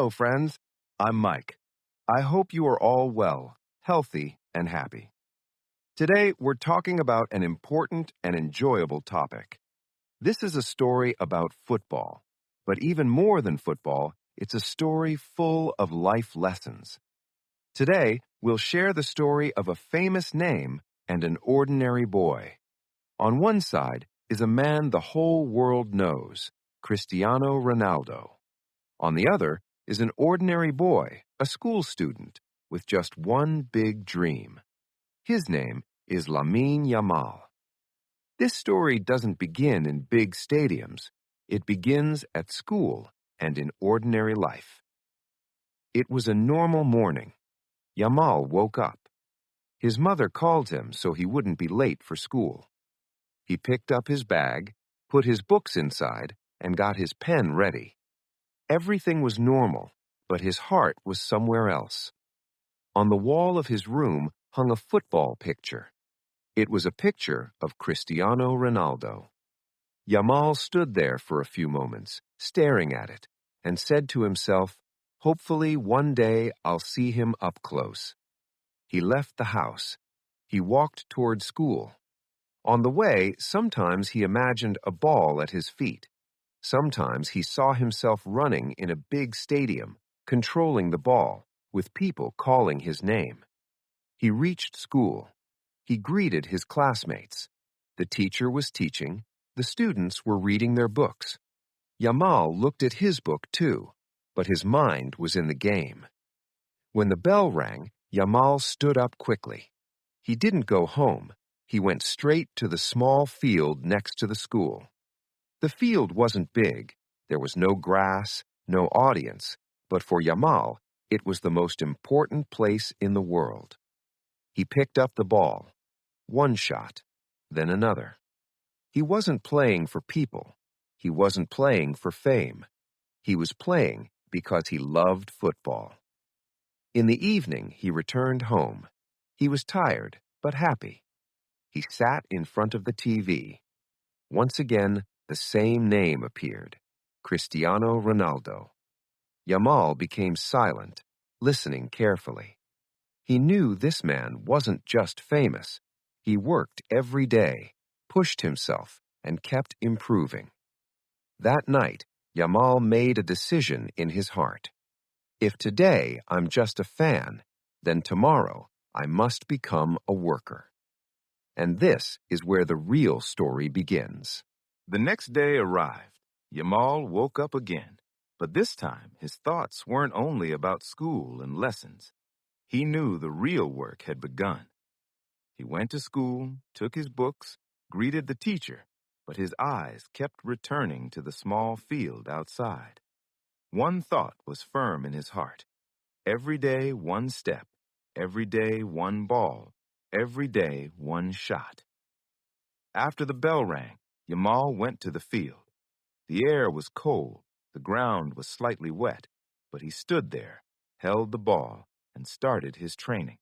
Hello, friends. I'm Mike. I hope you are all well, healthy, and happy. Today, we're talking about an important and enjoyable topic. This is a story about football, but even more than football, it's a story full of life lessons. Today, we'll share the story of a famous name and an ordinary boy. On one side is a man the whole world knows, Cristiano Ronaldo. On the other is an ordinary boy, a school student, with just one big dream. His name is Lamine Yamal. This story doesn't begin in big stadiums. It begins at school and in ordinary life. It was a normal morning. Yamal woke up. His mother called him so he wouldn't be late for school. He picked up his bag, put his books inside, and got his pen ready. Everything was normal, but his heart was somewhere else. On the wall of his room hung a football picture. It was a picture of Cristiano Ronaldo. Yamal stood there for a few moments, staring at it, and said to himself, "Hopefully one day I'll see him up close." He left the house. He walked toward school. On the way, sometimes he imagined a ball at his feet. Sometimes he saw himself running in a big stadium, controlling the ball, with people calling his name. He reached school. He greeted his classmates. The teacher was teaching. The students were reading their books. Yamal looked at his book too, but his mind was in the game. When the bell rang, Yamal stood up quickly. He didn't go home. He went straight to the small field next to the school. The field wasn't big. There was no grass, no audience, but for Yamal, it was the most important place in the world. He picked up the ball. One shot, then another. He wasn't playing for people. He wasn't playing for fame. He was playing because he loved football. In the evening, he returned home. He was tired, but happy. He sat in front of the TV. Once again, the same name appeared, Cristiano Ronaldo. Yamal became silent, listening carefully. He knew this man wasn't just famous. He worked every day, pushed himself, and kept improving. That night, Yamal made a decision in his heart. If today I'm just a fan, then tomorrow I must become a worker. And this is where the real story begins. The next day arrived. Yamal woke up again, but this time his thoughts weren't only about school and lessons. He knew the real work had begun. He went to school, took his books, greeted the teacher, but his eyes kept returning to the small field outside. One thought was firm in his heart. Every day one step, every day one ball, every day one shot. After the bell rang, Yamal went to the field. The air was cold, the ground was slightly wet, but he stood there, held the ball, and started his training.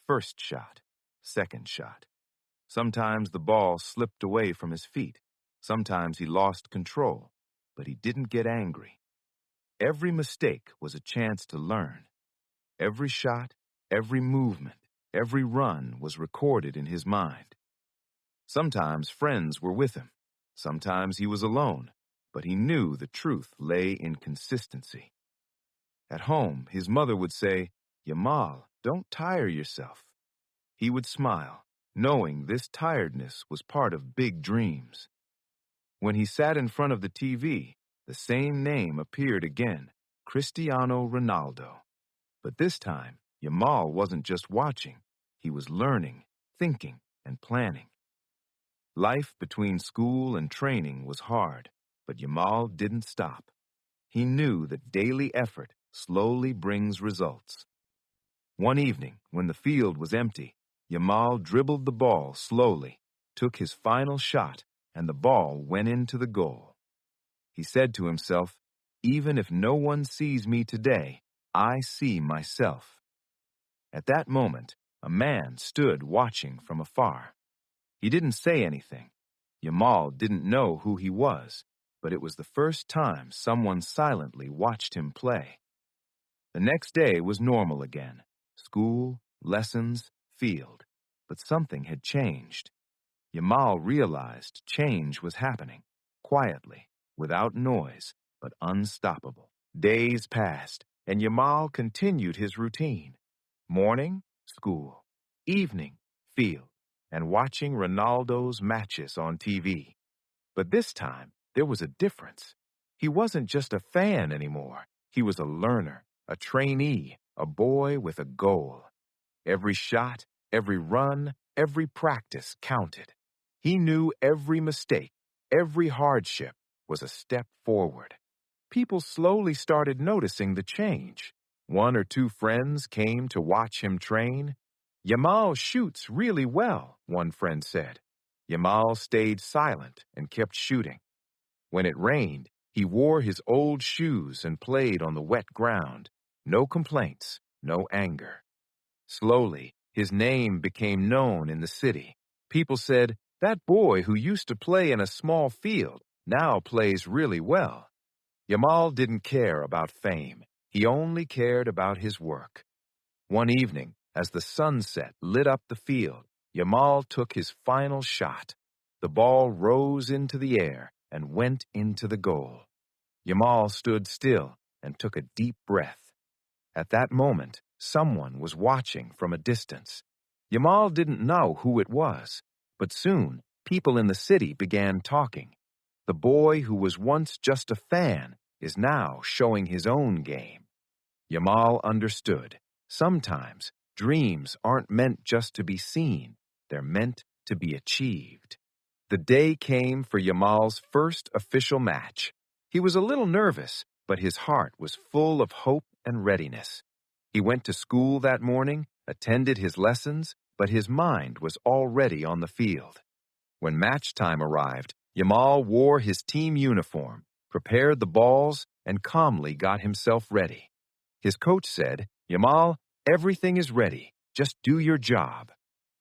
First shot, second shot. Sometimes the ball slipped away from his feet. Sometimes he lost control, but he didn't get angry. Every mistake was a chance to learn. Every shot, every movement, every run was recorded in his mind. Sometimes friends were with him. Sometimes he was alone, but he knew the truth lay in consistency. At home, his mother would say, "Yamal, don't tire yourself." He would smile, knowing this tiredness was part of big dreams. When he sat in front of the TV, the same name appeared again, Cristiano Ronaldo. But this time, Yamal wasn't just watching. He was learning, thinking, and planning. Life between school and training was hard, but Yamal didn't stop. He knew that daily effort slowly brings results. One evening, when the field was empty, Yamal dribbled the ball slowly, took his final shot, and the ball went into the goal. He said to himself, "Even if no one sees me today, I see myself." At that moment, a man stood watching from afar. He didn't say anything. Yamal didn't know who he was, but it was the first time someone silently watched him play. The next day was normal again. School, lessons, field. But something had changed. Yamal realized change was happening, quietly, without noise, but unstoppable. Days passed, and Yamal continued his routine. Morning, school. Evening, field. And watching Ronaldo's matches on TV. But this time, there was a difference. He wasn't just a fan anymore. He was a learner, a trainee, a boy with a goal. Every shot, every run, every practice counted. He knew every mistake, every hardship was a step forward. People slowly started noticing the change. One or two friends came to watch him train. Yamal shoots really well, one friend said. Yamal stayed silent and kept shooting. When it rained, he wore his old shoes and played on the wet ground. No complaints, no anger. Slowly, his name became known in the city. People said, "That boy who used to play in a small field now plays really well." Yamal didn't care about fame. He only cared about his work. One evening, as the sunset lit up the field, Yamal took his final shot. The ball rose into the air and went into the goal. Yamal stood still and took a deep breath. At that moment, someone was watching from a distance. Yamal didn't know who it was, but soon people in the city began talking. The boy who was once just a fan is now showing his own game. Yamal understood. Sometimes dreams aren't meant just to be seen, they're meant to be achieved. The day came for Yamal's first official match. He was a little nervous, but his heart was full of hope and readiness. He went to school that morning, attended his lessons, but his mind was already on the field. When match time arrived, Yamal wore his team uniform, prepared the balls, and calmly got himself ready. His coach said, "Yamal, everything is ready. Just do your job."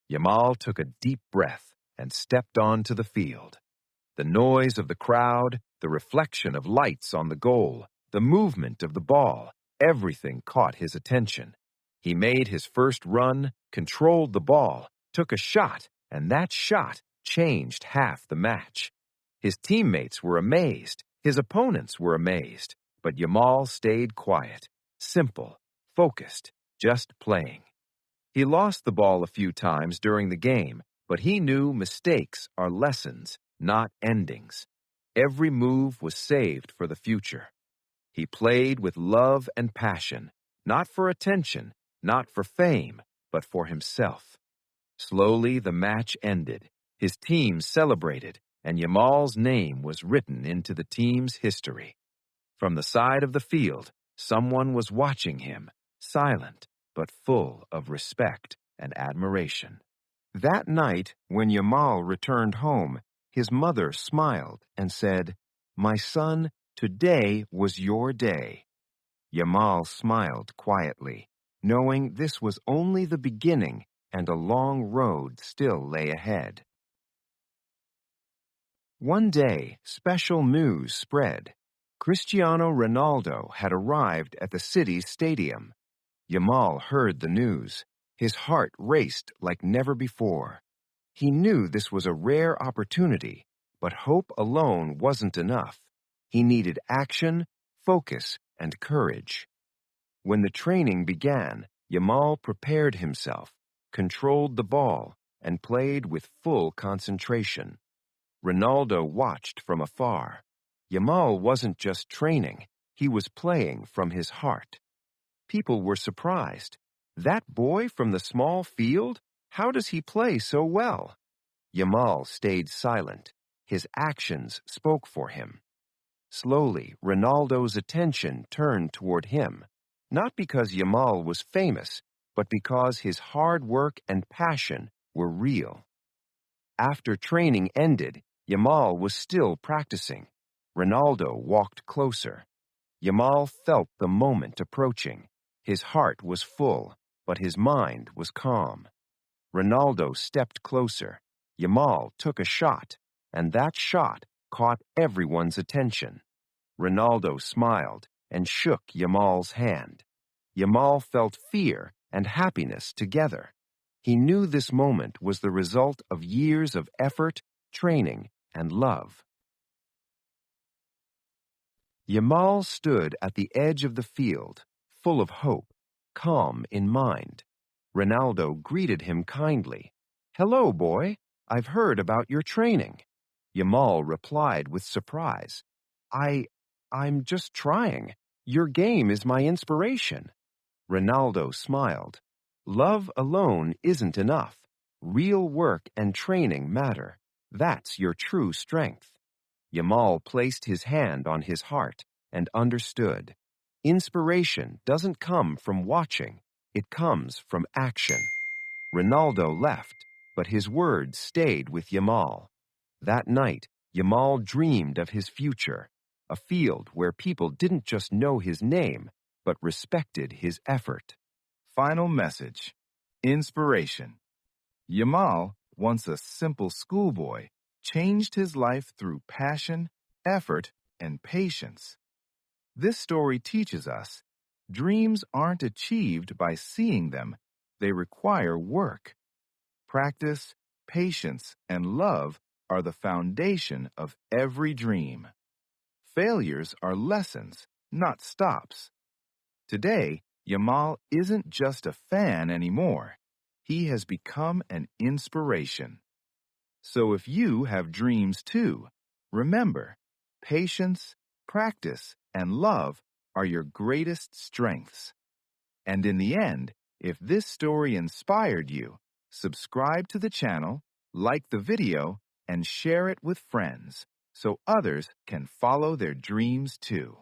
Yamal took a deep breath and stepped onto the field. The noise of the crowd, the reflection of lights on the goal, the movement of the ball, everything caught his attention. He made his first run, controlled the ball, took a shot, and that shot changed half the match. His teammates were amazed. His opponents were amazed. But Yamal stayed quiet, simple, focused, just playing. He lost the ball a few times during the game, but he knew mistakes are lessons, not endings. Every move was saved for the future. He played with love and passion, not for attention, not for fame, but for himself. Slowly the match ended. His team celebrated, and Yamal's name was written into the team's history. From the side of the field, someone was watching him, silent but full of respect and admiration. That night, when Yamal returned home, his mother smiled and said, "My son, today was your day." Yamal smiled quietly, knowing this was only the beginning and a long road still lay ahead. One day, special news spread. Cristiano Ronaldo had arrived at the city's stadium. Yamal heard the news. His heart raced like never before. He knew this was a rare opportunity, but hope alone wasn't enough. He needed action, focus, and courage. When the training began, Yamal prepared himself, controlled the ball, and played with full concentration. Ronaldo watched from afar. Yamal wasn't just training, he was playing from his heart. People were surprised. That boy from the small field? How does he play so well? Yamal stayed silent. His actions spoke for him. Slowly, Ronaldo's attention turned toward him, not because Yamal was famous, but because his hard work and passion were real. After training ended, Yamal was still practicing. Ronaldo walked closer. Yamal felt the moment approaching. His heart was full, but his mind was calm. Ronaldo stepped closer. Yamal took a shot, and that shot caught everyone's attention. Ronaldo smiled and shook Yamal's hand. Yamal felt fear and happiness together. He knew this moment was the result of years of effort, training, and love. Yamal stood at the edge of the field, full of hope, calm in mind. Ronaldo greeted him kindly. "Hello, boy. I've heard about your training." Yamal replied with surprise. I, I'm just trying. Your game is my inspiration." Ronaldo smiled. "Love alone isn't enough. Real work and training matter. That's your true strength." Yamal placed his hand on his heart and understood. Inspiration doesn't come from watching, it comes from action. Ronaldo left, but his words stayed with Yamal. That night, Yamal dreamed of his future, a field where people didn't just know his name, but respected his effort. Final message. Inspiration. Yamal, once a simple schoolboy, changed his life through passion, effort, and patience. This story teaches us dreams aren't achieved by seeing them, they require work. Practice, patience, and love are the foundation of every dream. Failures are lessons, not stops. Today, Yamal isn't just a fan anymore. He has become an inspiration. So if you have dreams too, remember, patience, practice, and love are your greatest strengths. And in the end, if this story inspired you, subscribe to the channel, like the video, and share it with friends so others can follow their dreams too.